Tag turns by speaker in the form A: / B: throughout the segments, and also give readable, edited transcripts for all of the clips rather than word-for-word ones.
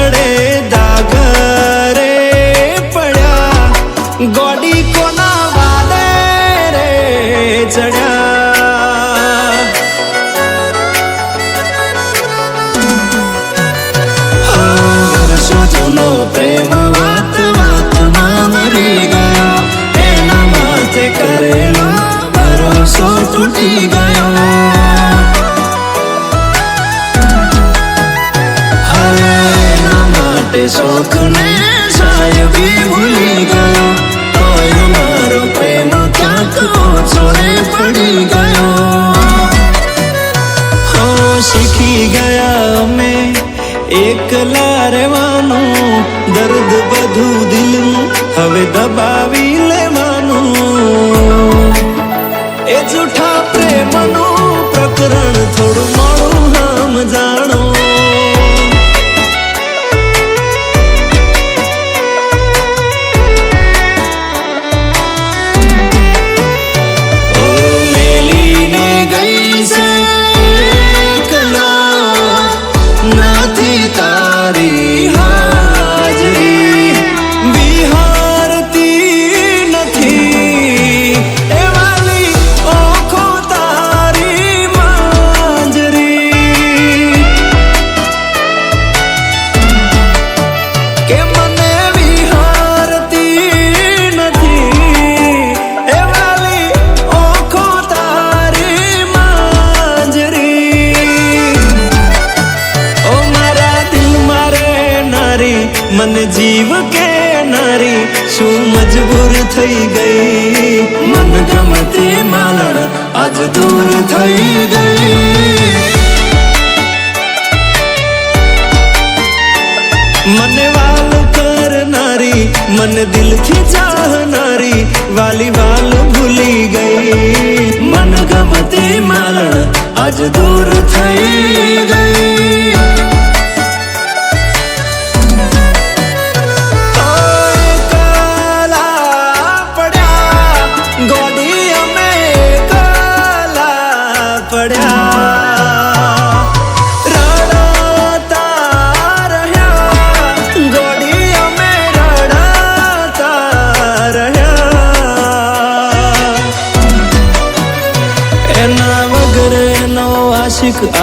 A: गड़े दाग रे पड़ा गोडी कोना वादे रे चढ़ा प्रेम वात वात मरी गया एना माथे करेलो भरोसो टूटी गयो हरे एना माटे शोक ने साय भी भूली गयो तोय मारो प्रेम क्यांक ओछोने पड़ी गयो हो सीखी गया मैं एकला રહેવાનો દર્દ બધું દિલનું હવે દબાવી લેવાનું એ જૂઠા પ્રેમનું પ્રકરણ થોડું મોડું નામ જાણો મેલીને ગઈ છે मन जीव के नारी शू मजबूर थई गई मन गमती मालण आज दूर थई गई मन वाल करनारी मन दिल थी चाहनारी वाली वाल भूली गई मन गमती मालण आज दूर थई गई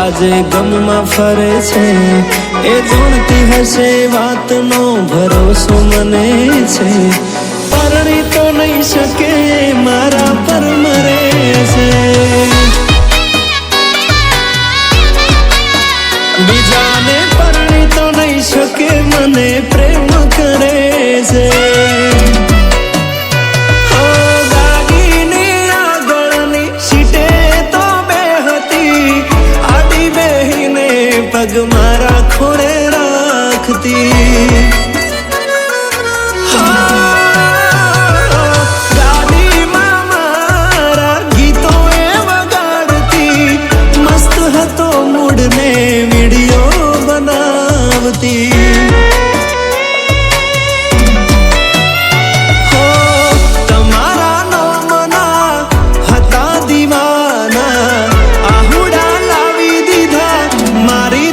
A: આજે ગમમાં ફરે છે એ જોણતી હશે વાતનો ભરોસો મને છે પરણી તો નહીં શકે મારા પર મરે છે બીજાને પરણી તો નહીં શકે મને પ્રેમ કરે છે पग मारा खोड़े राखती गाड़ी मारा गीतों वगाड़ती मस्त हतो मूड ने वीडियो बनावती हो तमारा नो मना हता दीवाना आहुड़ा लावी दीधा मारी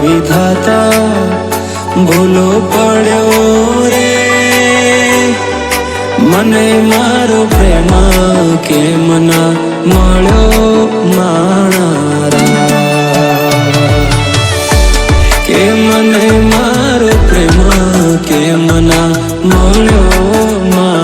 A: विधाता भूलो पड़ो रे मने मारो प्रेम के मना मळ्यो माणारा के मने मारो प्रेम के मना मळ्यो माणारा।